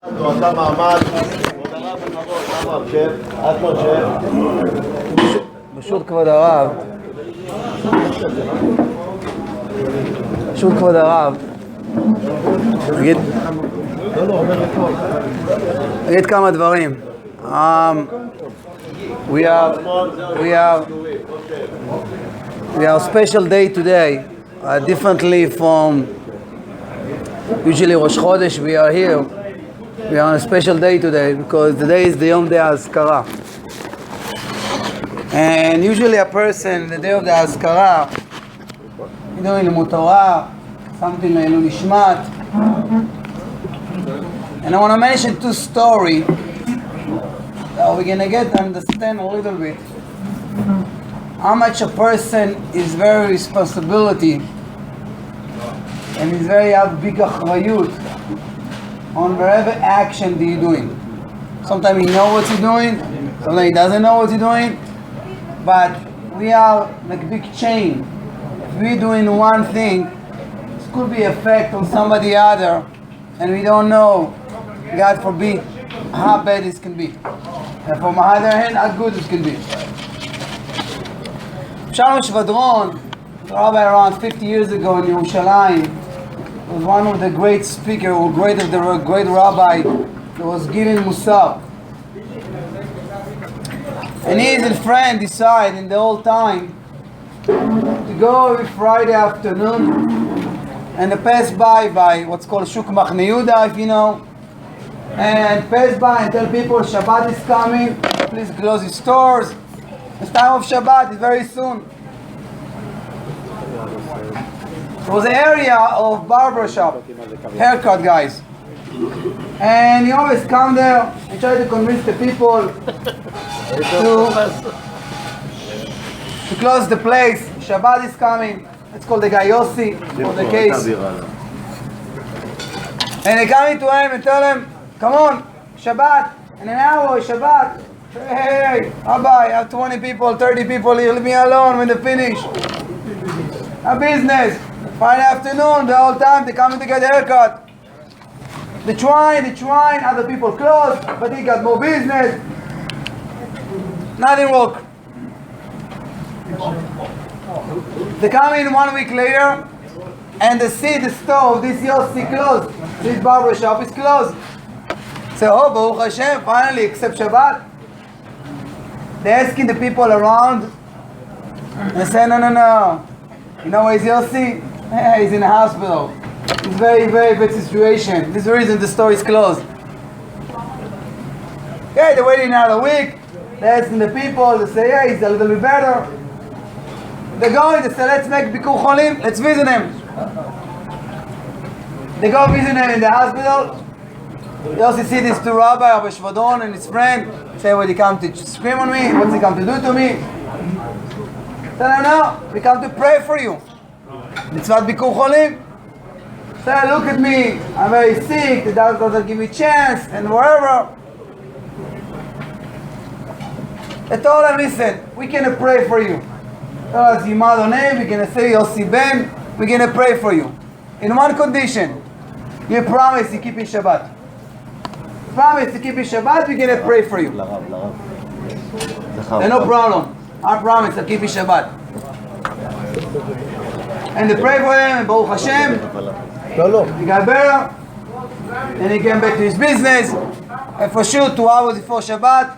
אתה מעמד, כבוד הרב בכבוד, שב, את לא שב. ברשות כבוד הרב, ברשות כבוד הרב, נגיד כמה דברים. We have a special day today, differently from usually Rosh Chodesh. We are here. We are on a special day today because today is the Yom de Azkara. And usually a person, the day of the Azkara, you know, in the Torah, something like Nishmat. And I want to mention two stories that we're going to get to understand a little bit how much a person is very responsibility and is very have big achrayut on whatever action that you're doing. Sometimes he knows what he's doing, sometimes he doesn't know what he's doing, but we are like a big chain. If we're doing one thing, this could be effect on somebody other, and we don't know, God forbid, how bad this can be. And from the other hand, how good it can be. Shalom Shvadron, the rabbi around 50 years ago in Yerushalayim, was one of the great speakers, or great rabbi that was giving Musar. And he and his friend decide in the old time to go every Friday afternoon and to pass by what's called Shuk Machne Yehuda, if you know, and pass by and tell people Shabbat is coming, please close your stores. It's time of Shabbat, it's very soon. It was an area of barber shop, haircut guys. And he always come there and try to convince the people to close the place. Shabbat is coming. It's called the guy Yossi for the case. And they come to him and tell him, come on, Shabbat, in an hour, Shabbat. Hey, Rabbi, I have 20 people, 30 people here, leave me alone when they finish. A business. Friday afternoon, the whole time, they come to get a haircut. They try, other people close, but he got more business. Nothing work. They come in 1 week later, and they see the store, this Yossi closed. This barber shop is closed. Say, oh, Baruch Hashem, finally, except Shabbat. They're asking the people around, and they say, no. You know where's Yossi? He's in the hospital. It's very, very bad situation. This is the reason the store is closed. Yeah, they're waiting another week. They're asking the people, they say, yeah, he's a little bit better. They're going, they say, let's make Bikur Cholim, let's visit him. They go visit him in the hospital. They also see these two rabbis, Rabbi Shvadron and his friend, say, well, he come to scream on me, what's he come to do to me? Say, no, we come to pray for you. Mitzvat Bikur Cholim. Say, look at me, I'm very sick, the doctor doesn't give me a chance, and wherever. They told him, listen, we're going to pray for you. Tell us your mother's name, we're going to say Yossi Ben, we're going to pray for you. In one condition, you promise you keep in Shabbat. Promise to keep in Shabbat, we're going to pray for you. And no problem. I promise I'll keep in Shabbat. And they pray for him, and Baruch Hashem, he got better, and he came back to his business, and for sure 2 hours before Shabbat,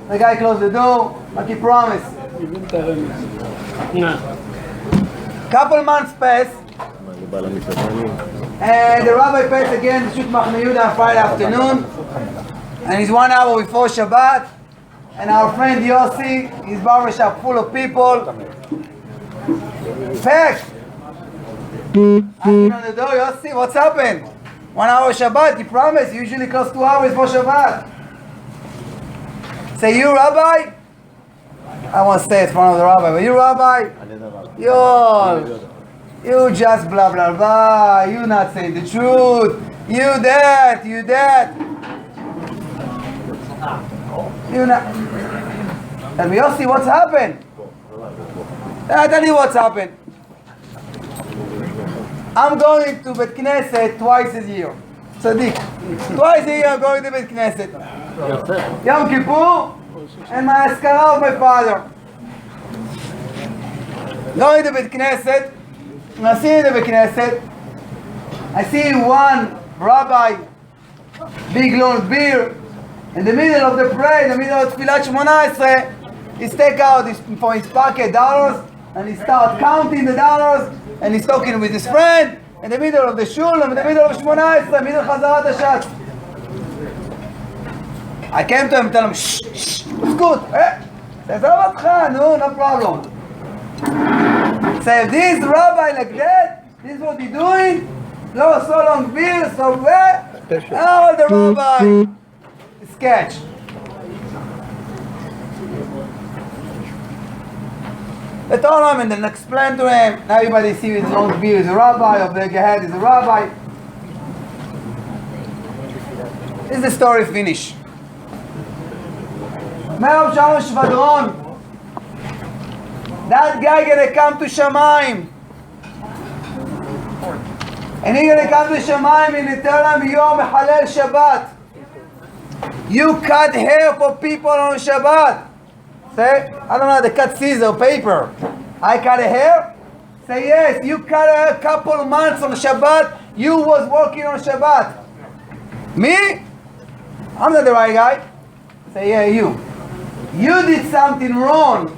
the guy closed the door, like he promised. Couple months passed, and the rabbi passed again to Shuk Machne Yehuda on Friday afternoon, and it's 1 hour before Shabbat, and our friend Yossi, his barbershop full of people. Fact! Asking on the door, Yossi, what's happened? 1 hour Shabbat, you promised, you usually close 2 hours before Shabbat. Say, you rabbi? I won't say it in front of the rabbi, but you rabbi? You just blah blah blah, you not saying the truth, you that. You not. Tell me, Yossi, what's happened? I tell you what's happened. I'm going to Bet Knesset twice a year. tzaddik. Twice a year I'm going to Beit Knesset. Yom Kippur and my Askara of my father. Going to Beit Knesset, and I see in the Beit Knesset, I see one rabbi, big long beard, in the middle of the prayer, in the middle of Tfilat Shmona Esrei, he take out from his pocket dollars, and he start counting the dollars, and he's talking with his friend, in the middle of the shul, in the middle of Shmona Esrei, middle of Chazarat HaShatz. I came to him and tell him, shh, shh, it's good. Says, no problem. Say, if this rabbi like that, this is what he's doing, no, so long beard, so wet, all the rabbi sketch. They told him and then explained to him, now everybody see his long beard is a rabbi, of the head is a rabbi. This is the story finished. Merab Shalom Shvadron, that guy gonna come to Shamayim. And he's gonna come to Shamayim and tell him, Yom Halal Shabbat. You cut hair for people on Shabbat. Say, I don't know, they cut scissors, paper. I cut a hair? Say yes, you cut a couple months on Shabbat, you was working on Shabbat. Me? I'm not the right guy. Say, yeah, you. You did something wrong.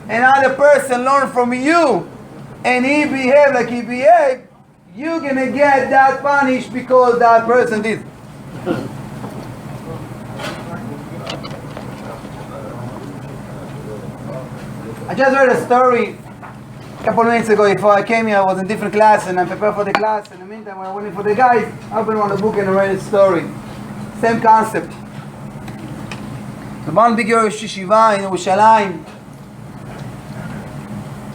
Another person learned from you, and he behaved like he behaved, you're gonna get that punished because that person did. I just heard a story a couple of minutes ago. Before I came here, I was in different class and I prepared for the class. In the meantime, when I waiting for the guys, I opened one book and I read a story. Same concept. The one big Rosh Yeshiva in Yerushalayim.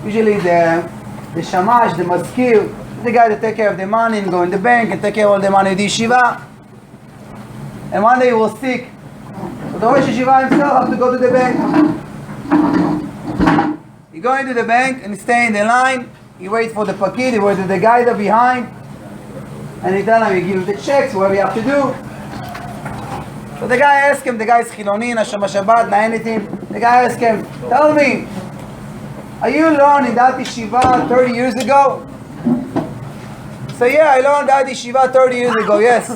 Usually the shamash, the maskir, the guy that take care of the money and go in the bank and take care of all the money of the yeshiva. And one day he was sick. So the Rosh Yeshiva himself had to go to the bank. He go into the bank and stay in the line. He wait for the pakid, he wait for the guy there behind. And he tell him, he give him the checks, what we have to do. So the guy asked him, the guy is Chiloni, Hashem Shabbat, not anything. The guy asked him, tell me, are you learned in that yeshiva 30 years ago? So yeah, I learned that yeshiva 30 years ago, yes.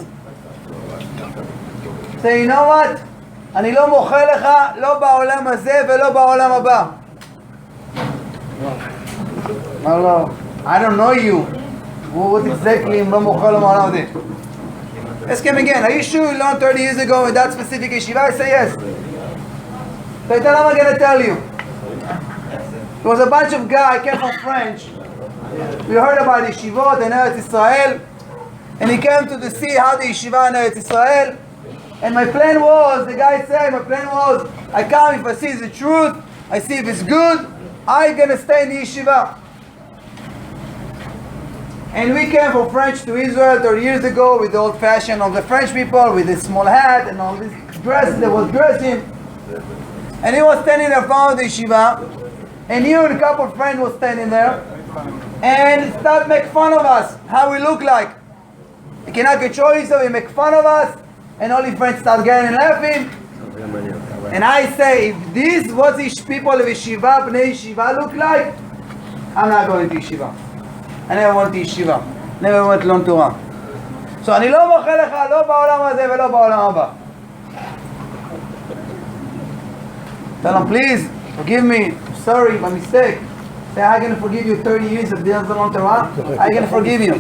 So you know what? אני לא מוכר לך, לא בעולם הזה ולא בעולם הבא. אמר לו, I don't know you. What exactly אם לא מוכר לו בעולם הזה? Ask him again, are you sure you learned 30 years ago in that specific yeshiva? I say yes. So I tell him, I'm going to tell you. There was a bunch of guys, came from French. We heard about yeshivot in Eretz Israel. And he came to see how the yeshiva in Eretz Israel. And my plan was, the guy said, my plan was, I come if I see the truth, I see if it's good, I'm going to stay in the yeshiva. And we came from French to Israel 30 years ago with the old fashion of the French people, with this small hat and all this dress that was dressing. And he was standing in front of the yeshiva, and he and a couple of friends was standing there, and started make fun of us, how we look like. He cannot control himself, he make fun of us, and all his friends start getting and laughing. And I say, if this is what these people of yeshiva, bnei yeshiva look like, I'm not going to yeshiva. I never went to yeshiva. Never went to learn Torah. So אני לא מוכר לך, לא בעולם הזה ולא בעולם הבא. Tell him, please, forgive me. Sorry, my mistake. Say, I'm going to forgive you 30 years of didn't learn Torah. I'm going to forgive you.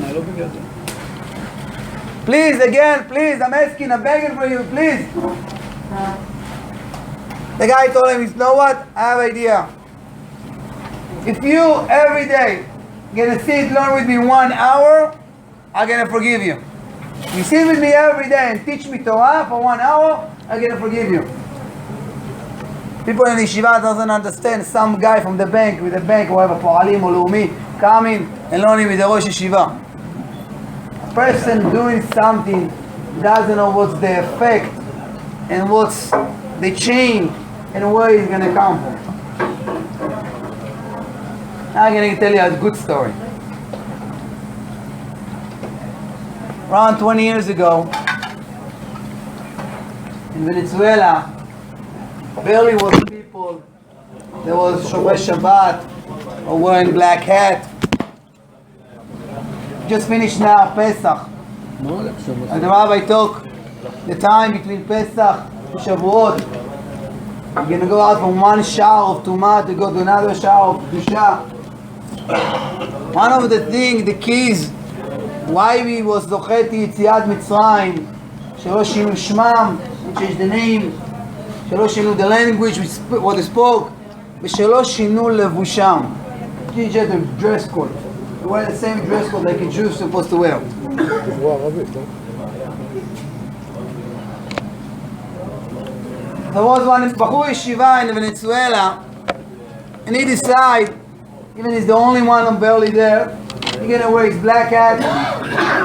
Please, again, please, I'm asking, I'm begging for you, please. The guy told him, you know what? I have an idea. If you, every day, gonna sit, learn with me 1 hour, I'm gonna forgive you. You sit with me every day and teach me Torah for 1 hour, I'm gonna forgive you. People in yeshiva doesn't understand. Some guy from the bank, with the bank, whatever, Po'alim or Leumi, coming and learning with the Rosh Yeshiva. A person doing something doesn't know what's the effect and what's the change and where it's gonna come from. Now I'm going to tell you a good story. around 20 years ago, in Venezuela, barely was people. There was Shomer Shabbat, or wearing black hat. Just finished now Pesach. And the rabbi took the time between Pesach and Shavuot. You're going to go out from one shower of Tumah to go to another shower of Kedusha. One of the things, the keys, why we was זוכת יציאת מצרים, שלא שינו שמם, which is the name, שלא שינו the language, what they spoke, ושלא שינו לבושם. It's just a dress code. They wear the same dress code like a Jew is supposed to wear. There was one בחור ישיבה in Venezuela, and he decided, even he's the only one barely there, he's gonna wear his black hat,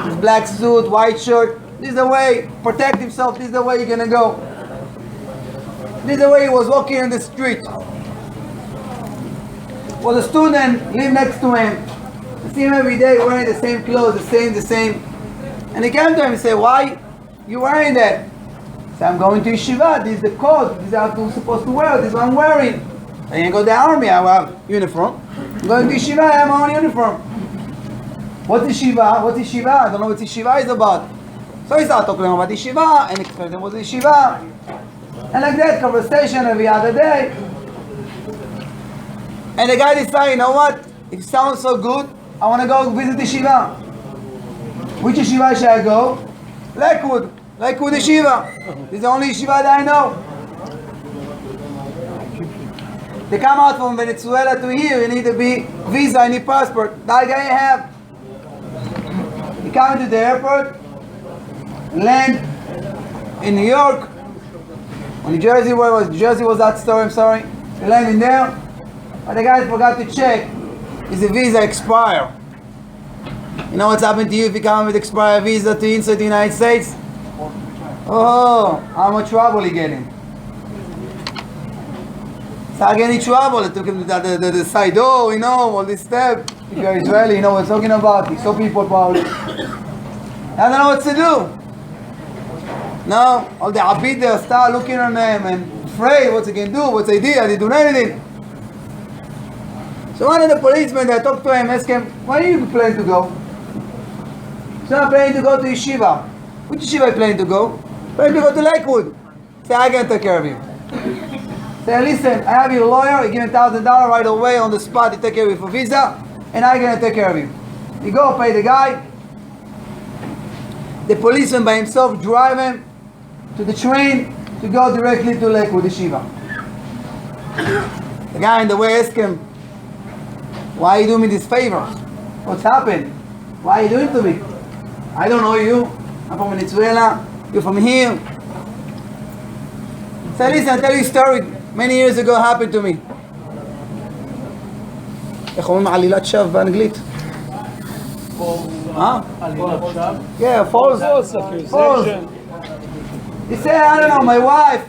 his black suit, white shirt. This is the way, protect himself, this is the way you're gonna go. This is the way he was walking in the street. Well, the student lived next to him. I see him every day wearing the same clothes, the same. And he came to him and said, why you wearing that? He said, I'm going to yeshiva, this is the code, this is how I'm supposed to wear, this is what I'm wearing. I didn't go to the army, I have uniform. I'm going to yeshiva, I have my own uniform. What's yeshiva? What's yeshiva? I don't know what yeshiva is about. So he started talking about yeshiva and explaining what yeshiva. And like that, conversation every other day. And the guy decided, you know what? It sounds so good, I want to go visit yeshiva. Which yeshiva should I go? Lakewood yeshiva. This is the only yeshiva that I know. They come out from Venezuela to here, you need to be visa, you need passport. That guy you have. He come to the airport, land in New York, or New Jersey, where was Jersey was that story, I'm sorry. He land in there, but the guy forgot to check, is the visa expire? You know what's happened to you if you come with expired visa to inside the United States? Oh, how much trouble he getting? So I get in trouble. It took him to the side door, you know, all this stuff. If you're Israeli, you know what I'm talking about. He saw people probably. I don't know what to do. No, all the Abid there start looking at them and afraid what they can do, what they did, they do anything. So one of the policemen that talked to him asked him, where are you planning to go? So I'm planning to go to yeshiva. Which yeshiva are you planning to go? Planning to go to Lakewood. Say, I can take care of you. Say, listen, I have your lawyer, you give him $1,000 right away on the spot, he take care of you for visa, and I'm gonna take care of you. You go pay the guy. The policeman by himself drive him to the train to go directly to Lakewood Yeshiva. The guy in the way asked him, why are you doing me this favor? What's happened? Why are you doing it to me? I don't know you. I'm from Venezuela. You're from here. So listen, I'll tell you a story. Many years ago happened to me. איך אומרים עלילת שווא באנגלית? Yeah, false accusation. He said, I don't know, my wife,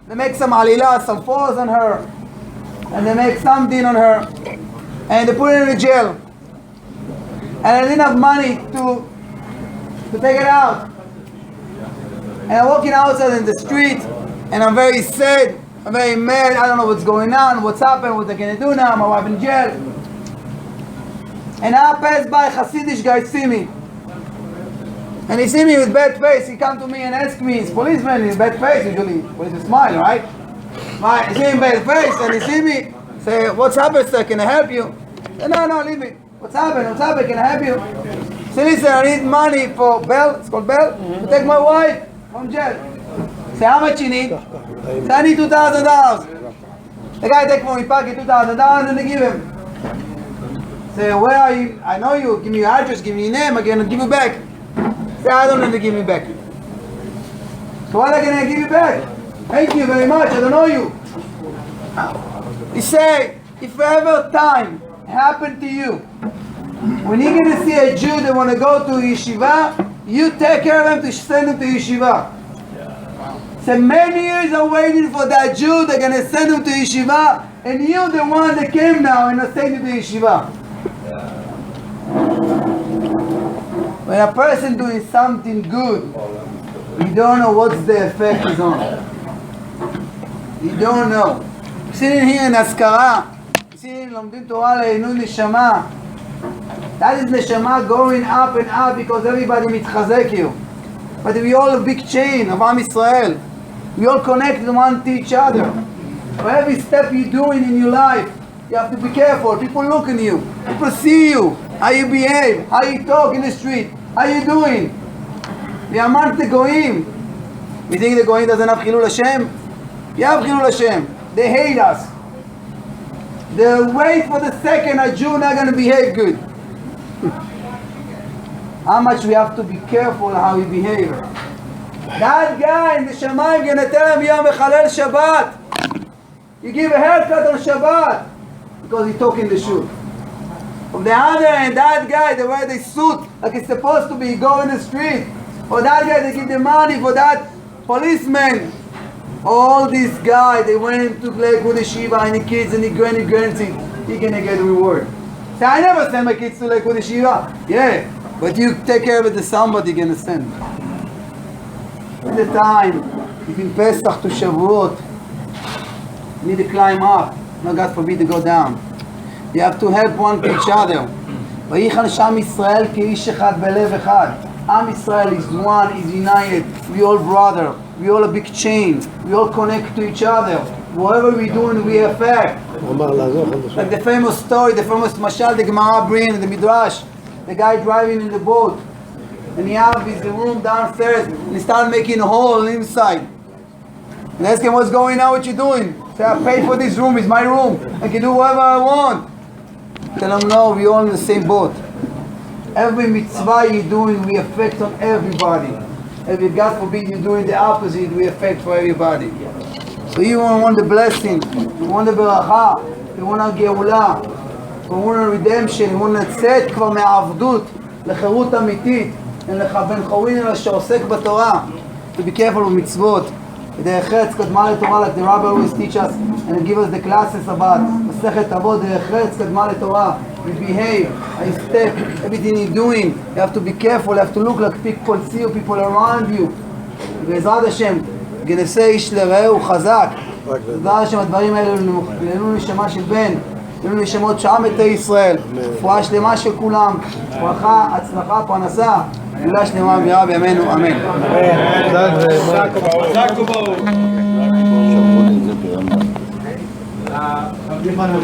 they make some alila, some false on her, and they make something on her, and they put her in jail. And I didn't have money to take it out. And I'm walking outside in the street, and I'm very sad, I'm very mad, I don't know what's going on, what's happened, what they're going to do now, my wife in jail. And I pass by, Hasidish guy see me. And he see me with bad face, he come to me and ask me, he's policeman, he's bad face, usually policeman smile, right? He see him bad face, and he see me, say, what's happened, sir, can I help you? Say, no, leave me. What's happened, can I help you? Say, listen, I need money for bail, it's called bail, to take my wife from jail. Say, how much you need? Say, I need $2,000. The guy take from his pocket $2,000 and they give him. Say, where are you? I know you. Give me your address, give me your name, I'm going to give you back. Say, I don't need to give me back. So what am I going to give you back? Thank you very much, I don't know you. He say, if ever time happened to you, when you're going to see a Jew that want to go to yeshiva, you take care of them to send them to yeshiva. So many years I'm waiting for that Jew, they're going to send him to yeshiva, and you're the one that came now and sent you to yeshiva. When a person doing something good, you don't know what's the effect is on. You don't know. Sitting here in אזכרה, sitting לומדים תורה לעינוי נשמה. That is neshama going up and up because everybody מתחזק you. But we all a big chain of Am Yisrael. We all connect one to each other. For every step you're doing in your life, you have to be careful. People look at you. People see you. How you behave. How you talk in the street. How you doing. We are among the goyim. We think the goyim doesn't have chilul Hashem? You have chilul Hashem. They hate us. They wait for the second a Jew not going to behave good. How much we have to be careful how we behave. That guy in the Shamayim going to tell him, Yom Mechalel Shabbat. You give a haircut on Shabbat because he talking the truth. On the other hand, that guy, the way they suit like it's supposed to be, he go in the street. Or that guy, they give the money for that policeman. All these guys, they went to play with the Shiva and the kids and the grandkids. He gonna get a reward. Say, I never send my kids to Lake with the Shiva. Yeah, but you take care of it to somebody gonna send. In the time, between Pesach to Shavuot, you need to climb up. No, God forbid to go down. You have to help one to each other. ויחן שם ישראל כאיש אחד בלב אחד. Am Israel is one, is united. We all brother. We all a big chain. We all connect to each other. Whatever we do, we affect. Like the famous story, the famous mashal, the Gemara bring in the Midrash. The guy driving in the boat, and he have his room downstairs, and he started making a hole inside. And ask him, what's going on? What you doing? Say, I paid for this room. It's my room. I can do whatever I want. Tell him, no, we all in the same boat. Every mitzvah you're doing, we affect on everybody. Every God forbid you're doing the opposite, we affect for everybody. So you want the blessing, you want the beracha, you want a geula, you want a redemption, you want לצאת כבר מהעבדות לחירות אמיתית, אין לך בן חורין אלא שעוסק בתורה. To be careful with mitzvot. דרך ארץ קדמה לתורה, like the rabbi always teach us and give us the classes about מסכת אבות, דרך ארץ קדמה לתורה. You behave, I step, everything you're doing, you have to be careful, you have to look like people see you, people around you. בעזרת השם, גנפי איש לרעהו חזק. בעזרת השם, הדברים האלה לעילוי נשמה של בן, לעילוי נשמות שעם מתי ישראל, רפואה שלמה של כולם, ברכה, הצלחה, פרנסה, גאולה שלמה במהרה בימינו, אמן. חזק וברוך.